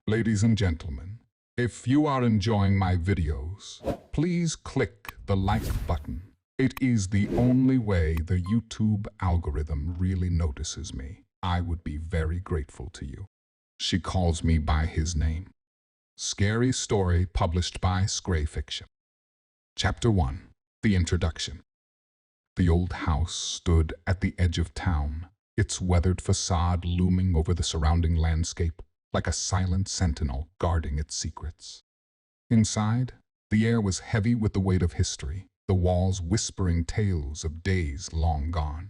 Ladies and gentlemen, if you are enjoying my videos, please click the like button. It is the only way the YouTube algorithm really notices me. I would be very grateful to you. She calls me by his name. Scary story published by Scray Fiction. Chapter 1. The Introduction. The old house stood at the edge of town, its weathered facade looming over the surrounding landscape like a silent sentinel guarding its secrets. Inside, the air was heavy with the weight of history, the walls whispering tales of days long gone.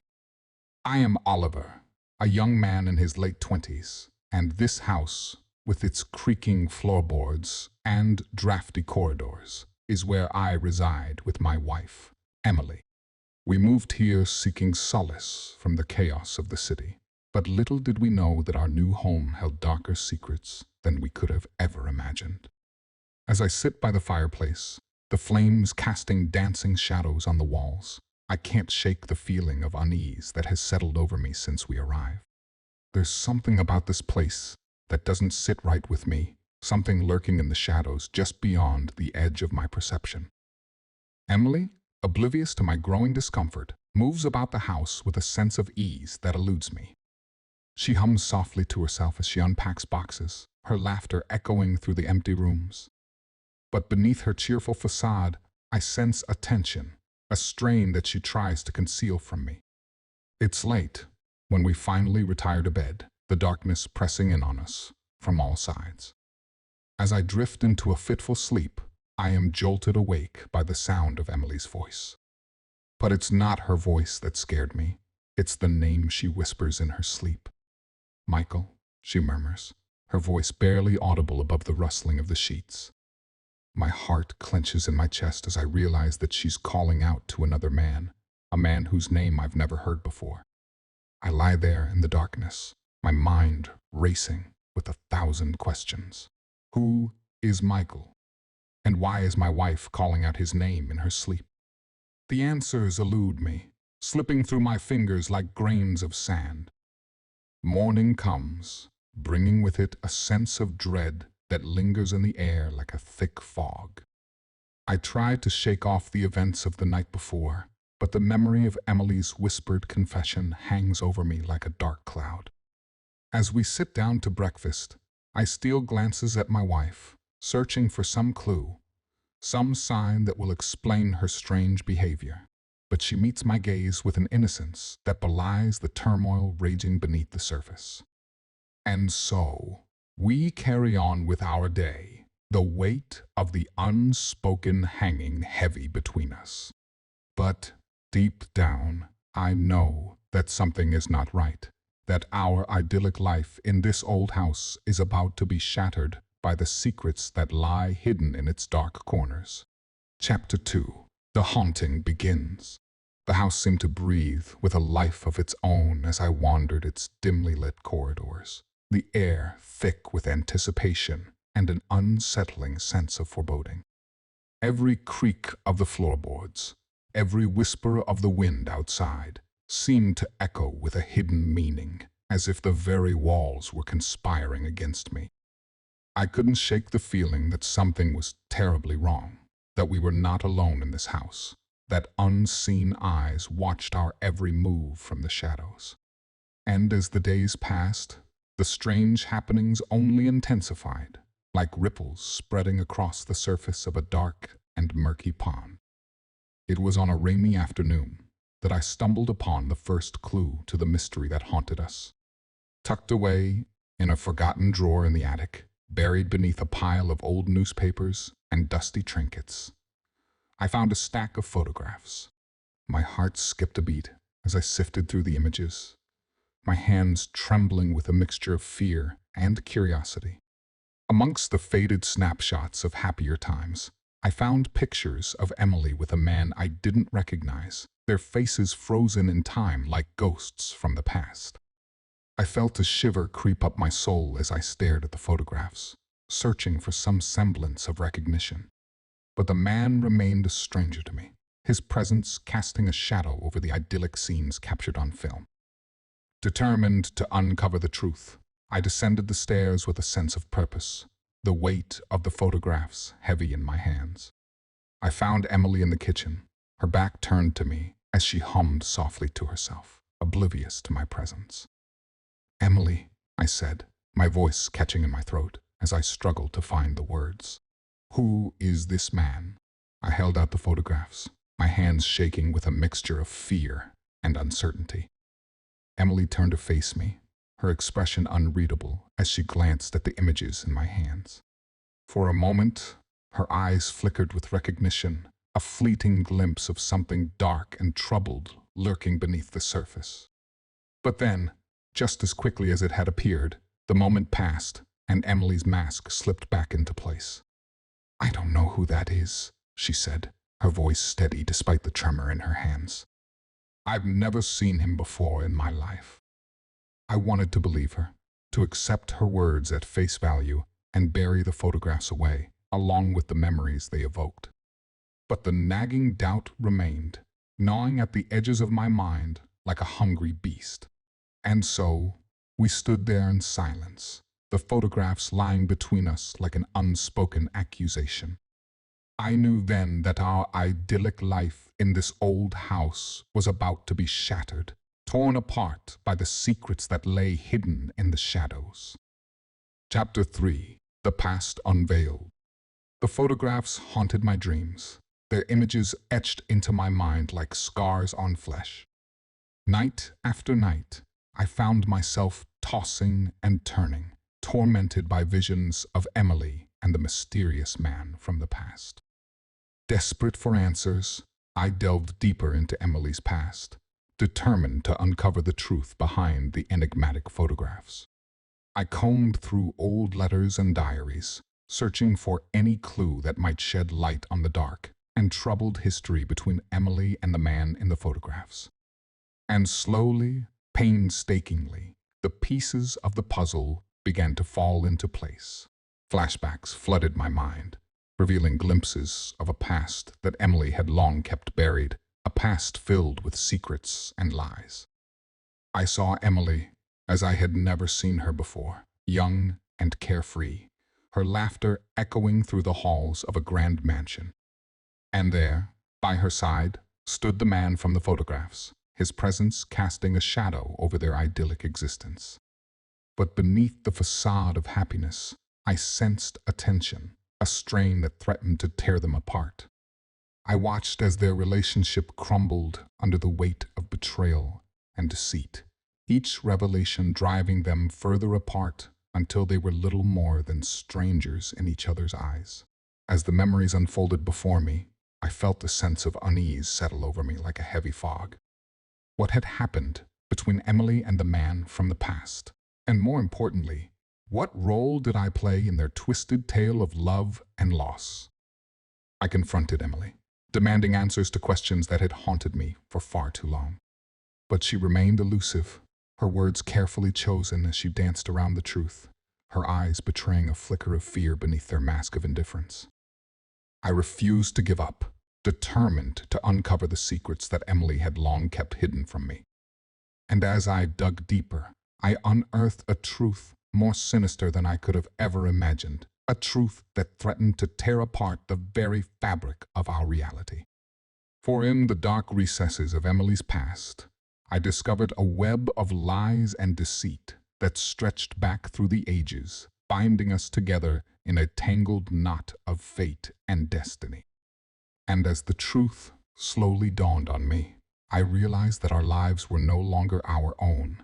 I am Oliver, a young man in his late 20s, and this house, with its creaking floorboards and drafty corridors, is where I reside with my wife, Emily. We moved here seeking solace from the chaos of the city, but little did we know that our new home held darker secrets than we could have ever imagined. As I sit by the fireplace, the flames casting dancing shadows on the walls, I can't shake the feeling of unease that has settled over me since we arrived. There's something about this place that doesn't sit right with me, something lurking in the shadows just beyond the edge of my perception. Emily, oblivious to my growing discomfort, moves about the house with a sense of ease that eludes me. She hums softly to herself as she unpacks boxes, her laughter echoing through the empty rooms. But beneath her cheerful facade, I sense a tension, a strain that she tries to conceal from me. It's late, when we finally retire to bed, the darkness pressing in on us from all sides. As I drift into a fitful sleep, I am jolted awake by the sound of Emily's voice. But it's not her voice that scared me. It's the name she whispers in her sleep. "Michael," she murmurs, her voice barely audible above the rustling of the sheets. My heart clenches in my chest as I realize that she's calling out to another man, a man whose name I've never heard before. I lie there in the darkness, my mind racing with 1,000 questions. Who is Michael? And why is my wife calling out his name in her sleep? The answers elude me, slipping through my fingers like grains of sand. Morning comes, bringing with it a sense of dread that lingers in the air like a thick fog. I try to shake off the events of the night before, but the memory of Emily's whispered confession hangs over me like a dark cloud. As we sit down to breakfast, I steal glances at my wife, searching for some clue, some sign that will explain her strange behavior. But she meets my gaze with an innocence that belies the turmoil raging beneath the surface. And so, we carry on with our day, the weight of the unspoken hanging heavy between us. But deep down, I know that something is not right, that our idyllic life in this old house is about to be shattered by the secrets that lie hidden in its dark corners. Chapter 2. The haunting begins. The house seemed to breathe with a life of its own as I wandered its dimly lit corridors, the air thick with anticipation and an unsettling sense of foreboding. Every creak of the floorboards, every whisper of the wind outside, seemed to echo with a hidden meaning, as if the very walls were conspiring against me. I couldn't shake the feeling that something was terribly wrong, that we were not alone in this house, that unseen eyes watched our every move from the shadows. And as the days passed, the strange happenings only intensified, like ripples spreading across the surface of a dark and murky pond. It was on a rainy afternoon that I stumbled upon the first clue to the mystery that haunted us. Tucked away in a forgotten drawer in the attic, buried beneath a pile of old newspapers and dusty trinkets, I found a stack of photographs. My heart skipped a beat as I sifted through the images, my hands trembling with a mixture of fear and curiosity. Amongst the faded snapshots of happier times, I found pictures of Emily with a man I didn't recognize, their faces frozen in time like ghosts from the past. I felt a shiver creep up my soul as I stared at the photographs, searching for some semblance of recognition. But the man remained a stranger to me, his presence casting a shadow over the idyllic scenes captured on film. Determined to uncover the truth, I descended the stairs with a sense of purpose, the weight of the photographs heavy in my hands. I found Emily in the kitchen, her back turned to me as she hummed softly to herself, oblivious to my presence. "Emily," I said, my voice catching in my throat as I struggled to find the words. "Who is this man?" I held out the photographs, my hands shaking with a mixture of fear and uncertainty. Emily turned to face me, her expression unreadable as she glanced at the images in my hands. For a moment, her eyes flickered with recognition, a fleeting glimpse of something dark and troubled lurking beneath the surface. But then, just as quickly as it had appeared, the moment passed, and Emily's mask slipped back into place. "I don't know who that is," she said, her voice steady despite the tremor in her hands. "I've never seen him before in my life." I wanted to believe her, to accept her words at face value and bury the photographs away, along with the memories they evoked. But the nagging doubt remained, gnawing at the edges of my mind like a hungry beast. And so, we stood there in silence, the photographs lying between us like an unspoken accusation. I knew then that our idyllic life in this old house was about to be shattered, torn apart by the secrets that lay hidden in the shadows. Chapter 3: The Past Unveiled. The photographs haunted my dreams, their images etched into my mind like scars on flesh. Night after night, I found myself tossing and turning, tormented by visions of Emily and the mysterious man from the past. Desperate for answers, I delved deeper into Emily's past, determined to uncover the truth behind the enigmatic photographs. I combed through old letters and diaries, searching for any clue that might shed light on the dark and troubled history between Emily and the man in the photographs. And slowly, painstakingly, the pieces of the puzzle began to fall into place. Flashbacks flooded my mind, revealing glimpses of a past that Emily had long kept buried, a past filled with secrets and lies. I saw Emily as I had never seen her before, young and carefree, her laughter echoing through the halls of a grand mansion. And there, by her side, stood the man from the photographs, his presence casting a shadow over their idyllic existence. But beneath the facade of happiness, I sensed a tension, a strain that threatened to tear them apart. I watched as their relationship crumbled under the weight of betrayal and deceit, each revelation driving them further apart until they were little more than strangers in each other's eyes. As the memories unfolded before me, I felt a sense of unease settle over me like a heavy fog. What had happened between Emily and the man from the past? And more importantly, what role did I play in their twisted tale of love and loss? I confronted Emily, demanding answers to questions that had haunted me for far too long. But she remained elusive, her words carefully chosen as she danced around the truth, her eyes betraying a flicker of fear beneath their mask of indifference. I refused to give up, determined to uncover the secrets that Emily had long kept hidden from me. And as I dug deeper, I unearthed a truth more sinister than I could have ever imagined, a truth that threatened to tear apart the very fabric of our reality. For in the dark recesses of Emily's past, I discovered a web of lies and deceit that stretched back through the ages, binding us together in a tangled knot of fate and destiny. And as the truth slowly dawned on me, I realized that our lives were no longer our own,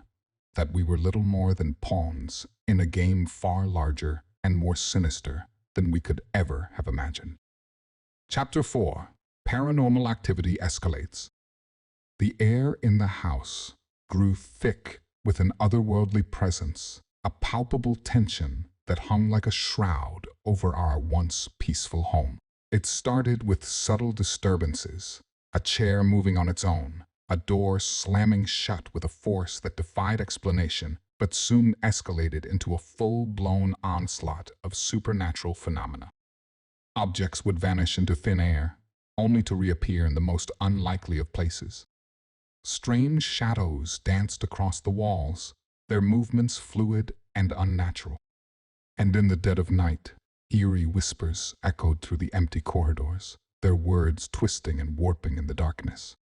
that we were little more than pawns in a game far larger and more sinister than we could ever have imagined. Chapter 4: Paranormal Activity Escalates. The air in the house grew thick with an otherworldly presence, a palpable tension that hung like a shroud over our once peaceful home. It started with subtle disturbances, a chair moving on its own, a door slamming shut with a force that defied explanation, but soon escalated into a full-blown onslaught of supernatural phenomena. Objects would vanish into thin air, only to reappear in the most unlikely of places. Strange shadows danced across the walls, their movements fluid and unnatural. And in the dead of night, eerie whispers echoed through the empty corridors, their words twisting and warping in the darkness.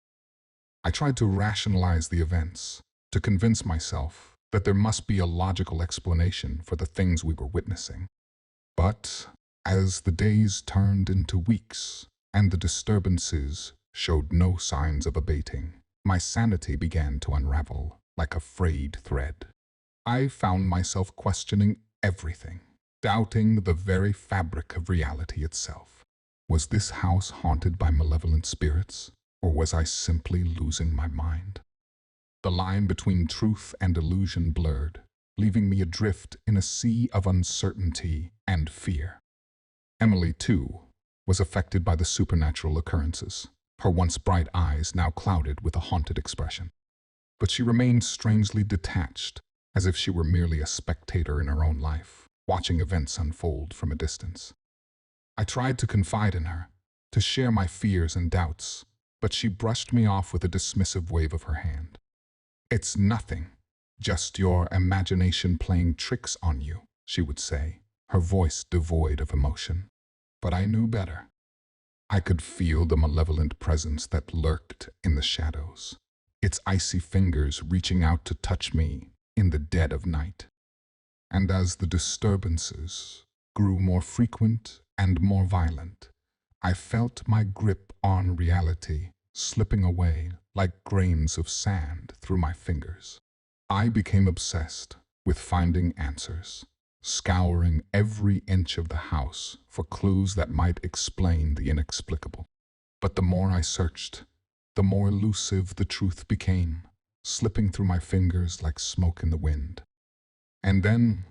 I tried to rationalize the events, to convince myself that there must be a logical explanation for the things we were witnessing. But as the days turned into weeks and the disturbances showed no signs of abating, my sanity began to unravel like a frayed thread. I found myself questioning everything, doubting the very fabric of reality itself. Was this house haunted by malevolent spirits, or was I simply losing my mind? The line between truth and illusion blurred, leaving me adrift in a sea of uncertainty and fear. Emily, too, was affected by the supernatural occurrences, her once bright eyes now clouded with a haunted expression. But she remained strangely detached, as if she were merely a spectator in her own life, watching events unfold from a distance. I tried to confide in her, to share my fears and doubts, but she brushed me off with a dismissive wave of her hand. "It's nothing, just your imagination playing tricks on you," she would say, her voice devoid of emotion. But I knew better. I could feel the malevolent presence that lurked in the shadows, its icy fingers reaching out to touch me in the dead of night. And as the disturbances grew more frequent and more violent, I felt my grip on reality slipping away like grains of sand through my fingers. I became obsessed with finding answers, scouring every inch of the house for clues that might explain the inexplicable. But the more I searched, the more elusive the truth became, slipping through my fingers like smoke in the wind. And then,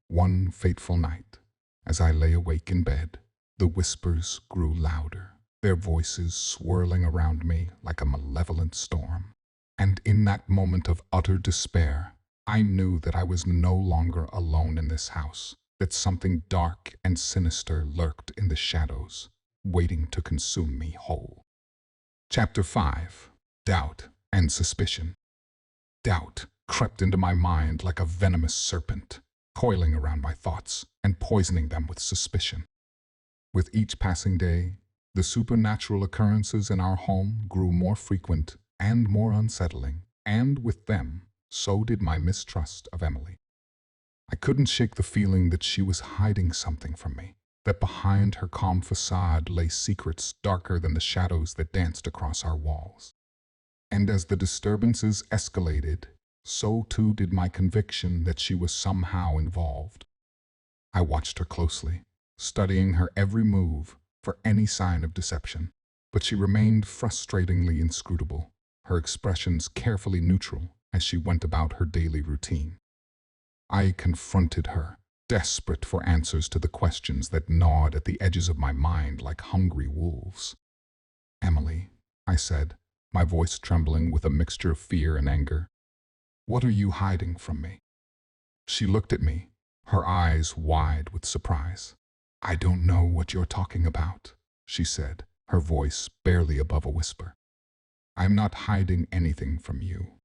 one fateful night, as I lay awake in bed, the whispers grew louder, their voices swirling around me like a malevolent storm. And in that moment of utter despair, I knew that I was no longer alone in this house, that something dark and sinister lurked in the shadows, waiting to consume me whole. Chapter 5. Doubt and Suspicion. Doubt crept into my mind like a venomous serpent, coiling around my thoughts and poisoning them with suspicion. With each passing day, the supernatural occurrences in our home grew more frequent and more unsettling, and with them, so did my mistrust of Emily. I couldn't shake the feeling that she was hiding something from me, that behind her calm facade lay secrets darker than the shadows that danced across our walls. And as the disturbances escalated, so too did my conviction that she was somehow involved. I watched her closely, studying her every move for any sign of deception, but she remained frustratingly inscrutable, her expressions carefully neutral as she went about her daily routine. I confronted her, desperate for answers to the questions that gnawed at the edges of my mind like hungry wolves. "Emily," I said, my voice trembling with a mixture of fear and anger, "what are you hiding from me?" She looked at me, her eyes wide with surprise. "I don't know what you're talking about," she said, her voice barely above a whisper. "I'm not hiding anything from you."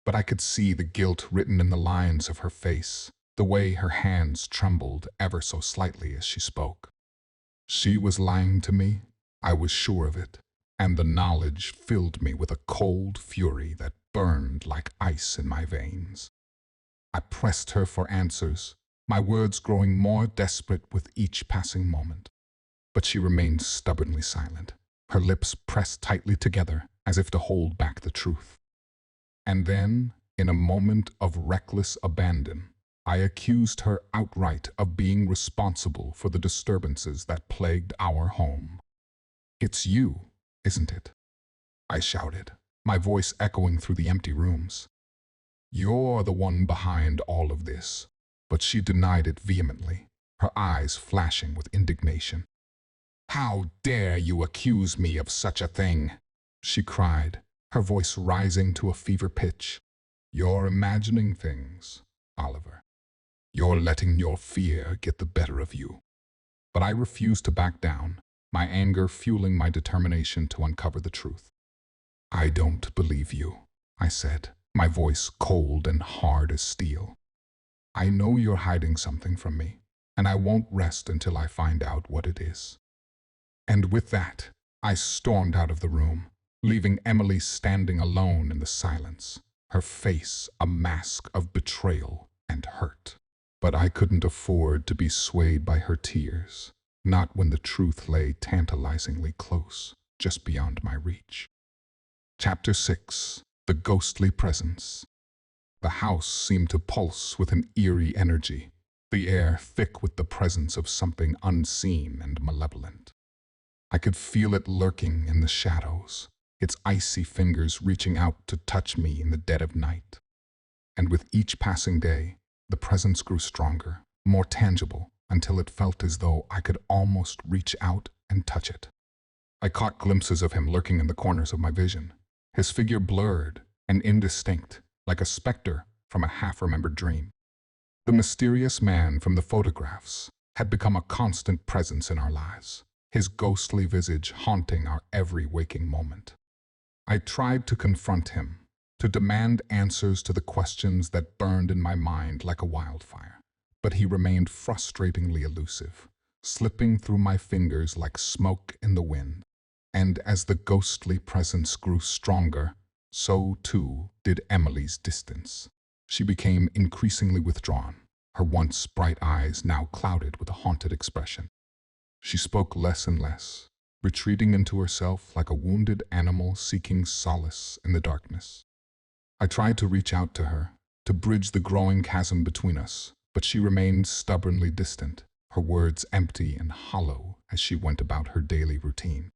But I could see the guilt written in the lines of her face, the way her hands trembled ever so slightly as she spoke. She was lying to me, I was sure of it, and the knowledge filled me with a cold fury that burned like ice in my veins. I pressed her for answers, my words growing more desperate with each passing moment. But she remained stubbornly silent, her lips pressed tightly together as if to hold back the truth. And then, in a moment of reckless abandon, I accused her outright of being responsible for the disturbances that plagued our home. "It's you, isn't it?" I shouted, my voice echoing through the empty rooms. "You're the one behind all of this." But she denied it vehemently, her eyes flashing with indignation. "How dare you accuse me of such a thing?" she cried, her voice rising to a fever pitch. "You're imagining things, Oliver. You're letting your fear get the better of you." But I refused to back down, my anger fueling my determination to uncover the truth. "I don't believe you," I said, my voice cold and hard as steel. I know you're hiding something from me, and I won't rest until I find out what it is." And with that, I stormed out of the room, leaving Emily standing alone in the silence, her face a mask of betrayal and hurt. But I couldn't afford to be swayed by her tears, not when the truth lay tantalizingly close, just beyond my reach. Chapter 6. The Ghostly Presence. The house seemed to pulse with an eerie energy, the air thick with the presence of something unseen and malevolent. I could feel it lurking in the shadows, its icy fingers reaching out to touch me in the dead of night. And with each passing day, the presence grew stronger, more tangible, until it felt as though I could almost reach out and touch it. I caught glimpses of him lurking in the corners of my vision, his figure blurred and indistinct, like a specter from a half-remembered dream. The mysterious man from the photographs had become a constant presence in our lives, his ghostly visage haunting our every waking moment. I tried to confront him, to demand answers to the questions that burned in my mind like a wildfire, but he remained frustratingly elusive, slipping through my fingers like smoke in the wind. And as the ghostly presence grew stronger, so too did Emily's distance. She became increasingly withdrawn, her once bright eyes now clouded with a haunted expression. She spoke less and less, retreating into herself like a wounded animal seeking solace in the darkness. I tried to reach out to her, to bridge the growing chasm between us, but she remained stubbornly distant, her words empty and hollow as she went about her daily routine.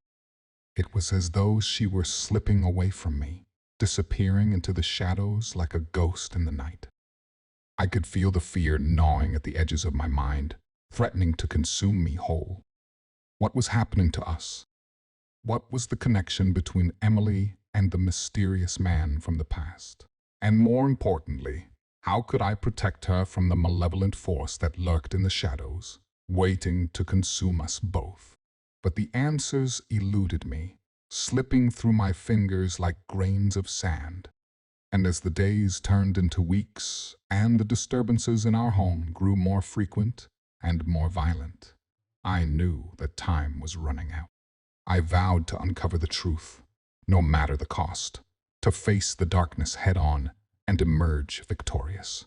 It was as though she were slipping away from me, disappearing into the shadows like a ghost in the night. I could feel the fear gnawing at the edges of my mind, threatening to consume me whole. What was happening to us? What was the connection between Emily and the mysterious man from the past? And more importantly, how could I protect her from the malevolent force that lurked in the shadows, waiting to consume us both? But the answers eluded me, slipping through my fingers like grains of sand. And as the days turned into weeks and the disturbances in our home grew more frequent and more violent, I knew that time was running out. I vowed to uncover the truth, no matter the cost, to face the darkness head-on and emerge victorious.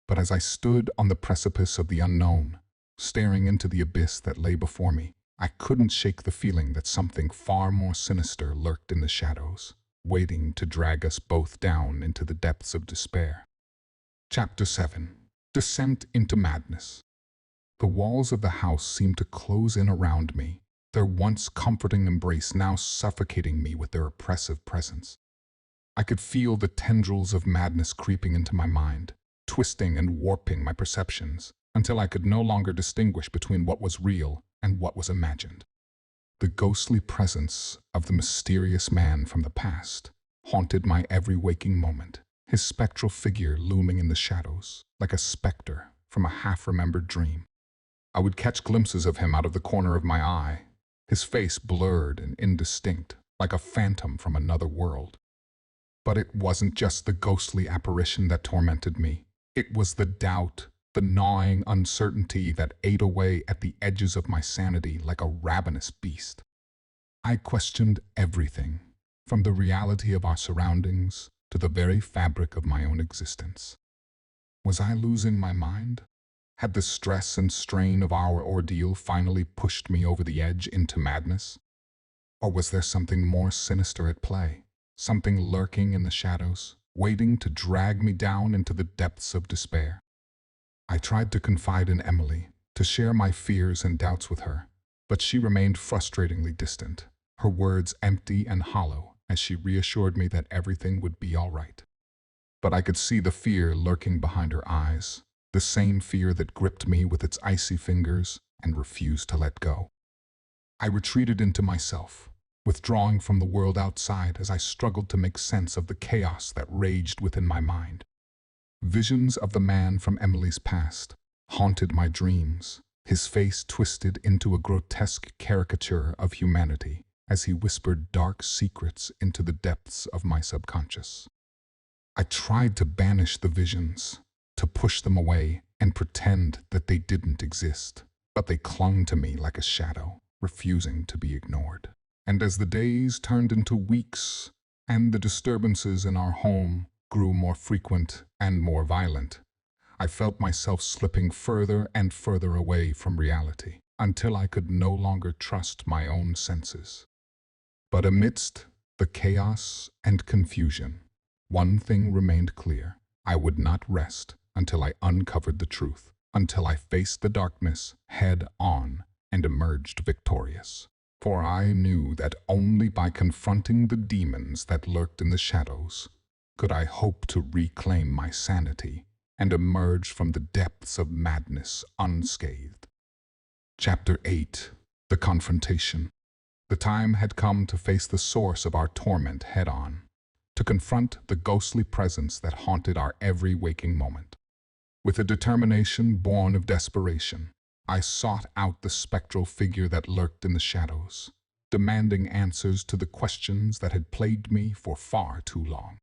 But as I stood on the precipice of the unknown, staring into the abyss that lay before me, I couldn't shake the feeling that something far more sinister lurked in the shadows, waiting to drag us both down into the depths of despair. Chapter 7. Descent into Madness. The walls of the house seemed to close in around me, their once comforting embrace now suffocating me with their oppressive presence. I could feel the tendrils of madness creeping into my mind, twisting and warping my perceptions, until I could no longer distinguish between what was real and what was imagined. The ghostly presence of the mysterious man from the past haunted my every waking moment, his spectral figure looming in the shadows, like a specter from a half-remembered dream. I would catch glimpses of him out of the corner of my eye, his face blurred and indistinct, like a phantom from another world. But it wasn't just the ghostly apparition that tormented me. It was the doubt, the gnawing uncertainty that ate away at the edges of my sanity like a ravenous beast. I questioned everything, from the reality of our surroundings to the very fabric of my own existence. Was I losing my mind? Had the stress and strain of our ordeal finally pushed me over the edge into madness? Or was there something more sinister at play, something lurking in the shadows, waiting to drag me down into the depths of despair? I tried to confide in Emily, to share my fears and doubts with her, but she remained frustratingly distant, her words empty and hollow as she reassured me that everything would be all right. But I could see the fear lurking behind her eyes, the same fear that gripped me with its icy fingers and refused to let go. I retreated into myself, withdrawing from the world outside as I struggled to make sense of the chaos that raged within my mind. Visions of the man from Emily's past haunted my dreams, his face twisted into a grotesque caricature of humanity as he whispered dark secrets into the depths of my subconscious. I tried to banish the visions, to push them away and pretend that they didn't exist, but they clung to me like a shadow, refusing to be ignored. And as the days turned into weeks, and the disturbances in our home grew more frequent and more violent, I felt myself slipping further and further away from reality, until I could no longer trust my own senses. But amidst the chaos and confusion, one thing remained clear. I would not rest until I uncovered the truth, until I faced the darkness head on and emerged victorious. For I knew that only by confronting the demons that lurked in the shadows could I hope to reclaim my sanity and emerge from the depths of madness unscathed. Chapter 8. The Confrontation. The time had come to face the source of our torment head-on, to confront the ghostly presence that haunted our every waking moment. With a determination born of desperation, I sought out the spectral figure that lurked in the shadows, demanding answers to the questions that had plagued me for far too long.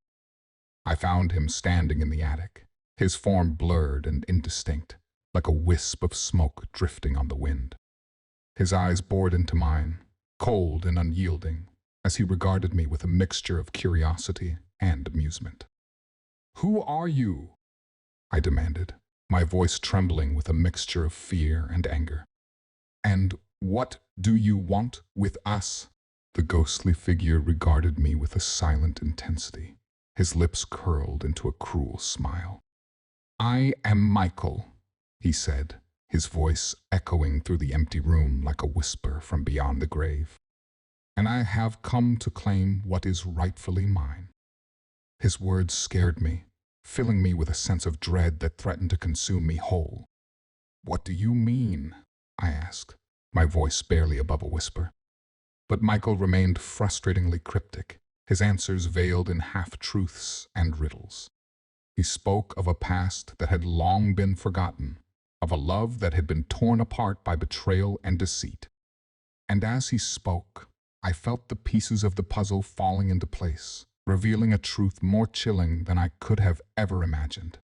I found him standing in the attic, his form blurred and indistinct, like a wisp of smoke drifting on the wind. His eyes bored into mine, cold and unyielding, as he regarded me with a mixture of curiosity and amusement. "Who are you?" I demanded, my voice trembling with a mixture of fear and anger. "And what do you want with us?" The ghostly figure regarded me with a silent intensity, his lips curled into a cruel smile. "I am Michael," he said, his voice echoing through the empty room like a whisper from beyond the grave. "And I have come to claim what is rightfully mine." His words scared me, filling me with a sense of dread that threatened to consume me whole. "What do you mean?" I asked, my voice barely above a whisper. But Michael remained frustratingly cryptic, his answers veiled in half-truths and riddles. He spoke of a past that had long been forgotten, of a love that had been torn apart by betrayal and deceit. And as he spoke, I felt the pieces of the puzzle falling into place, revealing a truth more chilling than I could have ever imagined.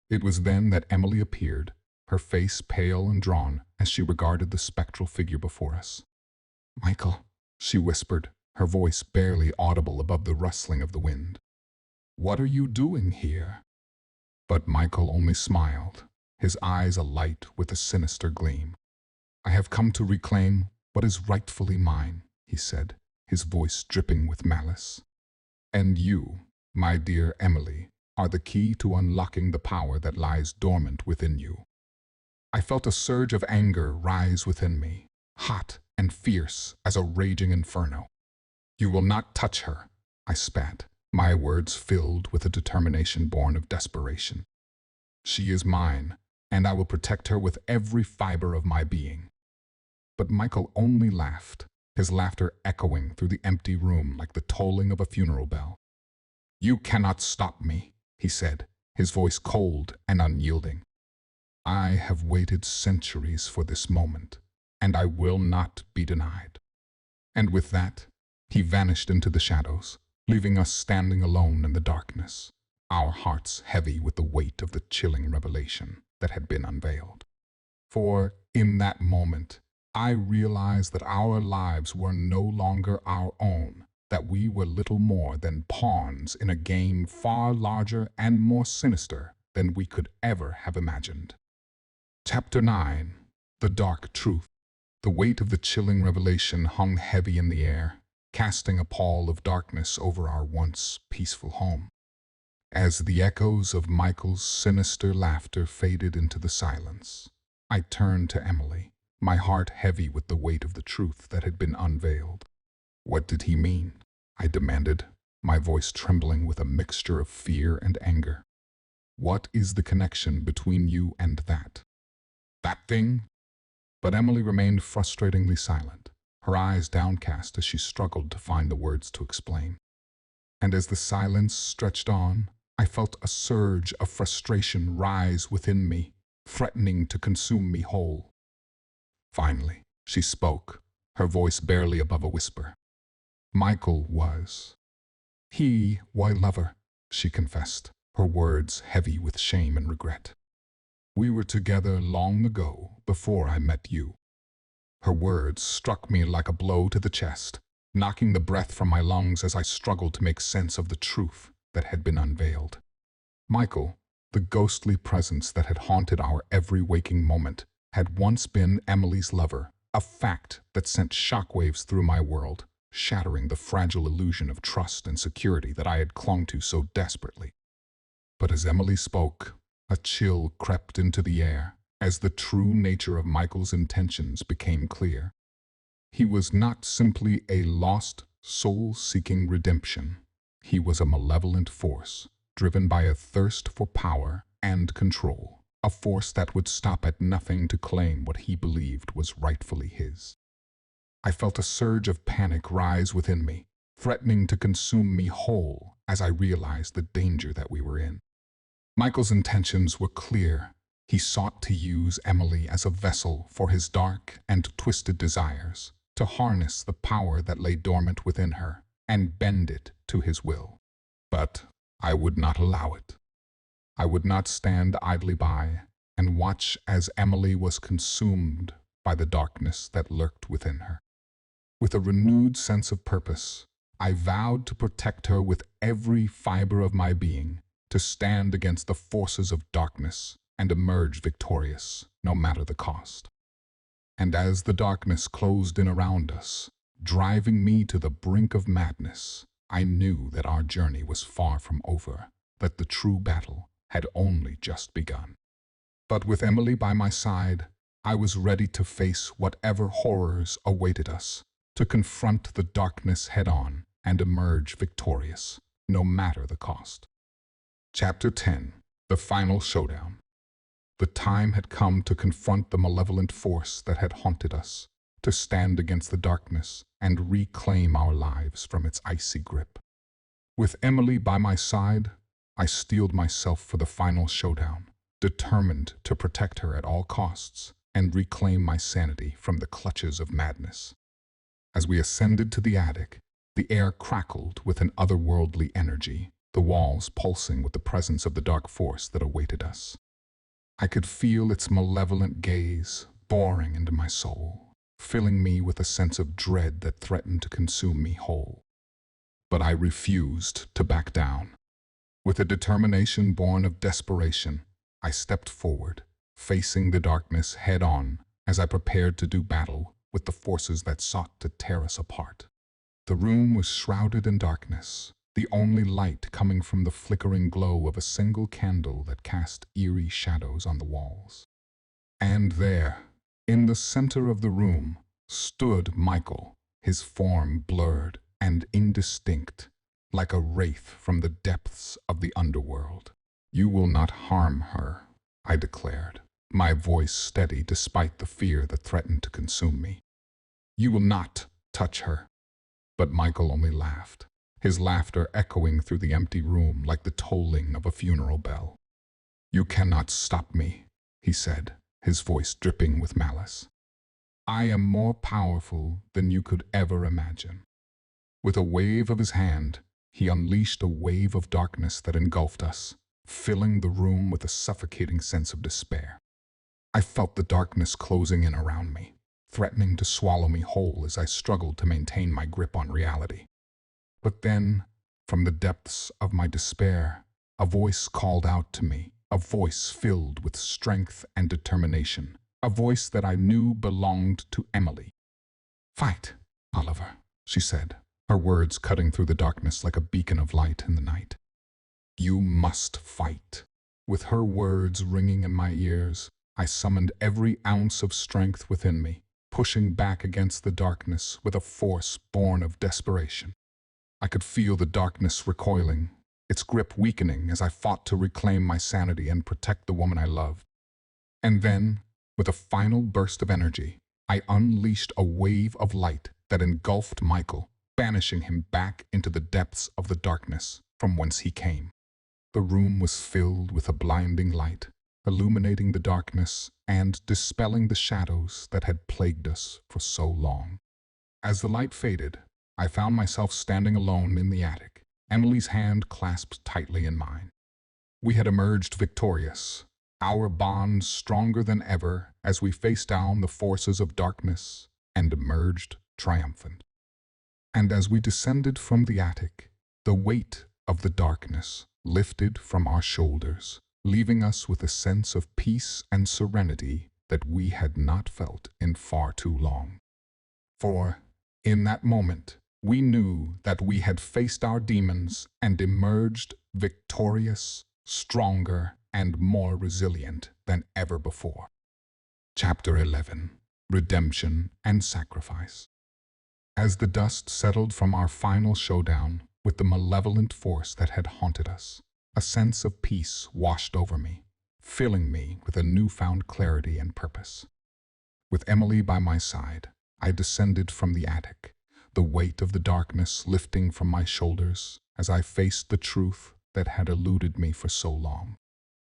It was then that Emily appeared, her face pale and drawn as she regarded the spectral figure before us. "Michael," she whispered, her voice barely audible above the rustling of the wind. "What are you doing here?" But Michael only smiled, his eyes alight with a sinister gleam. "I have come to reclaim what is rightfully mine," he said, his voice dripping with malice. "And you, my dear Emily, are the key to unlocking the power that lies dormant within you." I felt a surge of anger rise within me, hot and fierce as a raging inferno. "You will not touch her," I spat, my words filled with a determination born of desperation. "She is mine, and I will protect her with every fiber of my being." But Michael only laughed, his laughter echoing through the empty room like the tolling of a funeral bell. "You cannot stop me," he said, his voice cold and unyielding. "I have waited centuries for this moment, and I will not be denied." And with that, he vanished into the shadows, leaving us standing alone in the darkness, our hearts heavy with the weight of the chilling revelation that had been unveiled. For in that moment, I realized that our lives were no longer our own, that we were little more than pawns in a game far larger and more sinister than we could ever have imagined. Chapter 9. The Dark Truth. The weight of the chilling revelation hung heavy in the air, casting a pall of darkness over our once peaceful home. As the echoes of Michael's sinister laughter faded into the silence, I turned to Emily, my heart heavy with the weight of the truth that had been unveiled. "What did he mean?" I demanded, my voice trembling with a mixture of fear and anger. "What is the connection between you and that thing?" But Emily remained frustratingly silent, her eyes downcast as she struggled to find the words to explain. And as the silence stretched on, I felt a surge of frustration rise within me, threatening to consume me whole. Finally, she spoke, her voice barely above a whisper. "Michael was. He, my lover," she confessed, her words heavy with shame and regret. "We were together long ago, before I met you." Her words struck me like a blow to the chest, knocking the breath from my lungs as I struggled to make sense of the truth that had been unveiled. Michael, the ghostly presence that had haunted our every waking moment, had once been Emily's lover, a fact that sent shockwaves through my world, shattering the fragile illusion of trust and security that I had clung to so desperately. But as Emily spoke, a chill crept into the air as the true nature of Michael's intentions became clear. He was not simply a lost soul seeking redemption. He was a malevolent force, driven by a thirst for power and control, a force that would stop at nothing to claim what he believed was rightfully his. I felt a surge of panic rise within me, threatening to consume me whole as I realized the danger that we were in. Michael's intentions were clear. He sought to use Emily as a vessel for his dark and twisted desires, to harness the power that lay dormant within her and bend it to his will. But I would not allow it. I would not stand idly by and watch as Emily was consumed by the darkness that lurked within her. With a renewed sense of purpose, I vowed to protect her with every fiber of my being, to stand against the forces of darkness and emerge victorious, no matter the cost. And as the darkness closed in around us, driving me to the brink of madness, I knew that our journey was far from over, that the true battle had only just begun. But with Emily by my side, I was ready to face whatever horrors awaited us, to confront the darkness head-on and emerge victorious, no matter the cost. Chapter 10. The Final Showdown. The time had come to confront the malevolent force that had haunted us, to stand against the darkness and reclaim our lives from its icy grip. With Emily by my side, I steeled myself for the final showdown, determined to protect her at all costs and reclaim my sanity from the clutches of madness. As we ascended to the attic, the air crackled with an otherworldly energy, the walls pulsing with the presence of the dark force that awaited us. I could feel its malevolent gaze boring into my soul, filling me with a sense of dread that threatened to consume me whole. But I refused to back down. With a determination born of desperation, I stepped forward, facing the darkness head-on as I prepared to do battle with the forces that sought to tear us apart. The room was shrouded in darkness, the only light coming from the flickering glow of a single candle that cast eerie shadows on the walls. And there, in the center of the room, stood Michael, his form blurred and indistinct, like a wraith from the depths of the underworld. "You will not harm her," I declared, my voice steady despite the fear that threatened to consume me. "You will not touch her." But Michael only laughed, his laughter echoing through the empty room like the tolling of a funeral bell. "You cannot stop me," he said, his voice dripping with malice. "I am more powerful than you could ever imagine." With a wave of his hand, he unleashed a wave of darkness that engulfed us, filling the room with a suffocating sense of despair. I felt the darkness closing in around me, threatening to swallow me whole as I struggled to maintain my grip on reality. But then, from the depths of my despair, a voice called out to me, a voice filled with strength and determination, a voice that I knew belonged to Emily. "Fight, Oliver," she said, her words cutting through the darkness like a beacon of light in the night. "You must fight." With her words ringing in my ears, I summoned every ounce of strength within me, pushing back against the darkness with a force born of desperation. I could feel the darkness recoiling, its grip weakening as I fought to reclaim my sanity and protect the woman I loved. And then, with a final burst of energy, I unleashed a wave of light that engulfed Michael, banishing him back into the depths of the darkness from whence he came. The room was filled with a blinding light, illuminating the darkness and dispelling the shadows that had plagued us for so long. As the light faded, I found myself standing alone in the attic, Emily's hand clasped tightly in mine. We had emerged victorious, our bond stronger than ever as we faced down the forces of darkness and emerged triumphant. And as we descended from the attic, the weight of the darkness lifted from our shoulders, leaving us with a sense of peace and serenity that we had not felt in far too long. For, in that moment, we knew that we had faced our demons and emerged victorious, stronger, and more resilient than ever before. Chapter 11. Redemption and Sacrifice. As the dust settled from our final showdown with the malevolent force that had haunted us, a sense of peace washed over me, filling me with a newfound clarity and purpose. With Emily by my side, I descended from the attic, the weight of the darkness lifting from my shoulders as I faced the truth that had eluded me for so long.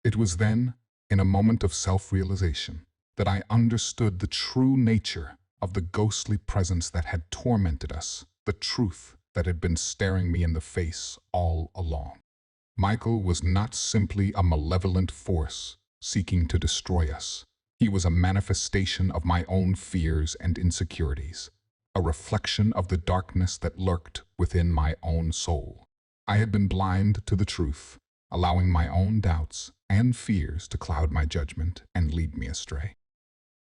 It was then, in a moment of self-realization, that I understood the true nature of the ghostly presence that had tormented us, the truth that had been staring me in the face all along. Michael was not simply a malevolent force seeking to destroy us. He was a manifestation of my own fears and insecurities, a reflection of the darkness that lurked within my own soul. I had been blind to the truth, allowing my own doubts and fears to cloud my judgment and lead me astray.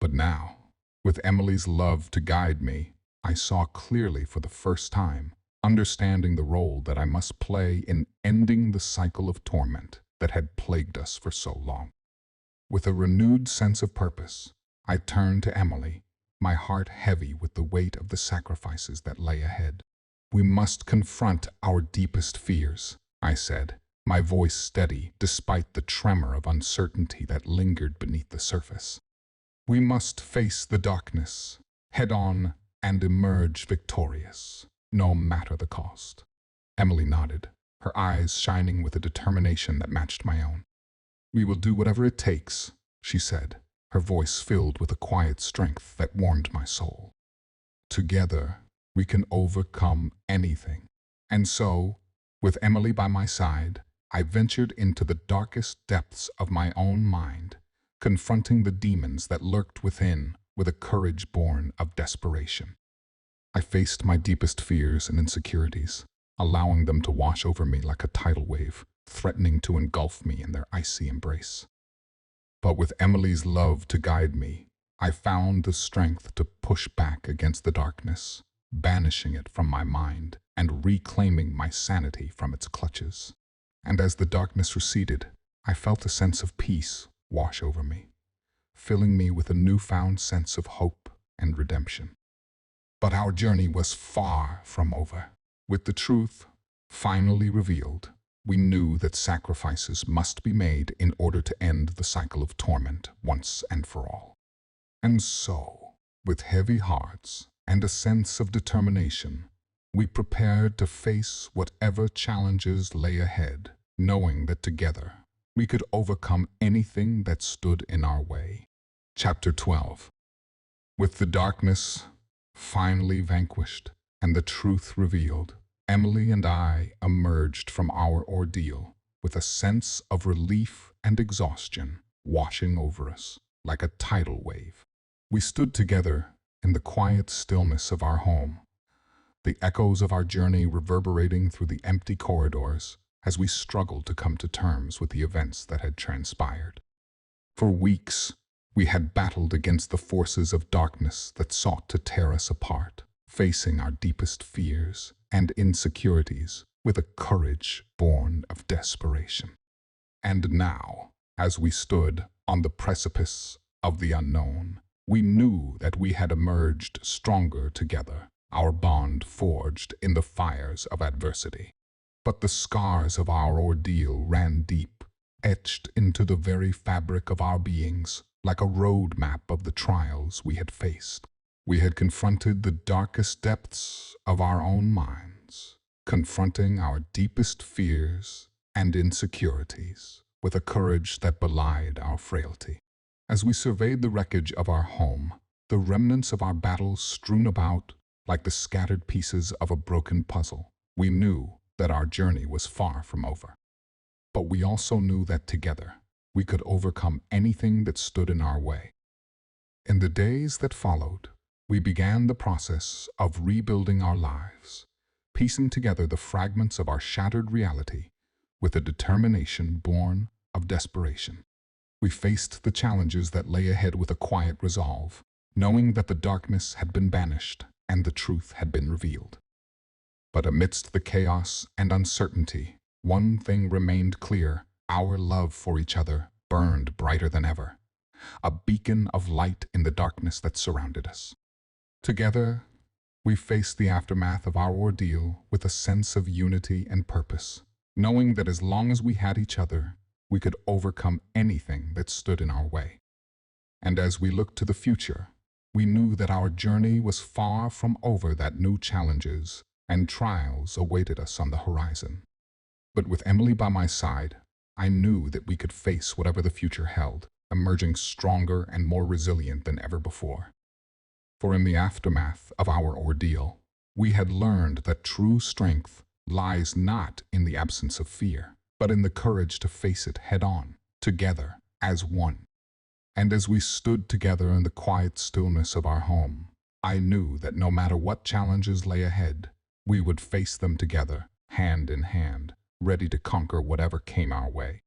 But now, with Emily's love to guide me, I saw clearly for the first time, understanding the role that I must play in ending the cycle of torment that had plagued us for so long. With a renewed sense of purpose, I turned to Emily, my heart heavy with the weight of the sacrifices that lay ahead. "We must confront our deepest fears," I said, my voice steady despite the tremor of uncertainty that lingered beneath the surface. "We must face the darkness, head on, and emerge victorious, no matter the cost." Emily nodded, her eyes shining with a determination that matched my own. "We will do whatever it takes," she said, her voice filled with a quiet strength that warmed my soul. "Together, we can overcome anything." And so, with Emily by my side, I ventured into the darkest depths of my own mind, confronting the demons that lurked within with a courage born of desperation. I faced my deepest fears and insecurities, allowing them to wash over me like a tidal wave, threatening to engulf me in their icy embrace. But with Emily's love to guide me, I found the strength to push back against the darkness, banishing it from my mind and reclaiming my sanity from its clutches. And as the darkness receded, I felt a sense of peace wash over me, filling me with a newfound sense of hope and redemption. But our journey was far from over. With the truth finally revealed, we knew that sacrifices must be made in order to end the cycle of torment once and for all. And so, with heavy hearts and a sense of determination, we prepared to face whatever challenges lay ahead, knowing that together we could overcome anything that stood in our way. Chapter 12. With the darkness finally vanquished and the truth revealed, Emily and I emerged from our ordeal with a sense of relief and exhaustion washing over us like a tidal wave. We stood together in the quiet stillness of our home, the echoes of our journey reverberating through the empty corridors as we struggled to come to terms with the events that had transpired. For weeks, we had battled against the forces of darkness that sought to tear us apart, facing our deepest fears and insecurities with a courage born of desperation. And now, as we stood on the precipice of the unknown, we knew that we had emerged stronger together, our bond forged in the fires of adversity. But the scars of our ordeal ran deep, etched into the very fabric of our beings, like a road map of the trials we had faced. We had confronted the darkest depths of our own minds, confronting our deepest fears and insecurities with a courage that belied our frailty. As we surveyed the wreckage of our home, the remnants of our battles strewn about like the scattered pieces of a broken puzzle, we knew that our journey was far from over. but we also knew that together we could overcome anything that stood in our way. In the days that followed, we began the process of rebuilding our lives, piecing together the fragments of our shattered reality with a determination born of desperation. We faced the challenges that lay ahead with a quiet resolve, knowing that the darkness had been banished and the truth had been revealed. But amidst the chaos and uncertainty, one thing remained clear: our love for each other burned brighter than ever, a beacon of light in the darkness that surrounded us. Together, we faced the aftermath of our ordeal with a sense of unity and purpose, knowing that as long as we had each other, we could overcome anything that stood in our way. And as we looked to the future, we knew that our journey was far from over, that new challenges and trials awaited us on the horizon. But with Emily by my side, I knew that we could face whatever the future held, emerging stronger and more resilient than ever before. For in the aftermath of our ordeal, we had learned that true strength lies not in the absence of fear, but in the courage to face it head-on, together, as one. And as we stood together in the quiet stillness of our home, I knew that no matter what challenges lay ahead, we would face them together, hand in hand, ready to conquer whatever came our way.